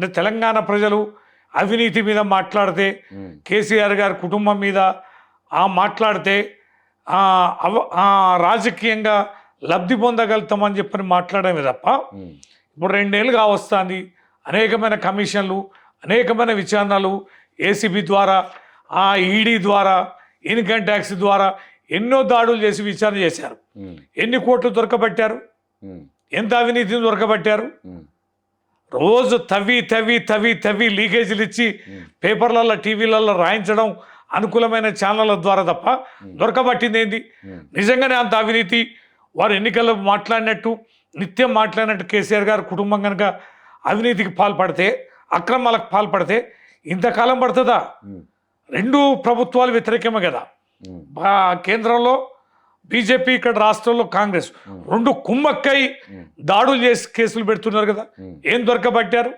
అంటే తెలంగాణ ప్రజలు అవినీతి మీద మాట్లాడితే కేసీఆర్ గారి కుటుంబం మీద మాట్లాడితే రాజకీయంగా లబ్ధి పొందగలుగుతామని చెప్పని మాట్లాడమే తప్ప ఇప్పుడు 2 ఏళ్ళుగా వస్తుంది అనేకమైన కమిషన్లు అనేకమైన విచారణలు ఏసీబీ ద్వారా ఈడీ ద్వారా ఇన్కమ్ ట్యాక్స్ ద్వారా ఎన్నో దాడులు చేసి విచారణ చేశారు. ఎన్ని కోట్లు దొరకబట్టారు, ఎంత అవినీతిని దొరకబట్టారు. రోజు తవ్వి లీకేజీలు ఇచ్చి పేపర్లలో టీవీలలో రాయించడం అనుకూలమైన ఛానళ్ళ ద్వారా తప్ప దొరకబట్టింది ఏంది? నిజంగానే అంత అవినీతి వారు ఎన్నికల్లో మాట్లాడినట్టు నిత్యం మాట్లాడినట్టు కేసీఆర్ గారి కుటుంబం కనుక అవినీతికి పాల్పడితే అక్రమాలకు పాల్పడితే ఇంతకాలం పడుతుందా? 2 ప్రభుత్వాలు వ్యతిరేకమే కదా. కేంద్రంలో బీజేపీ, ఇక్కడ రాష్ట్రంలో కాంగ్రెస్ 2 కుమ్మక్కై దాడులు చేసి కేసులు పెడుతున్నారు కదా. ఏం దొరకబట్టారు?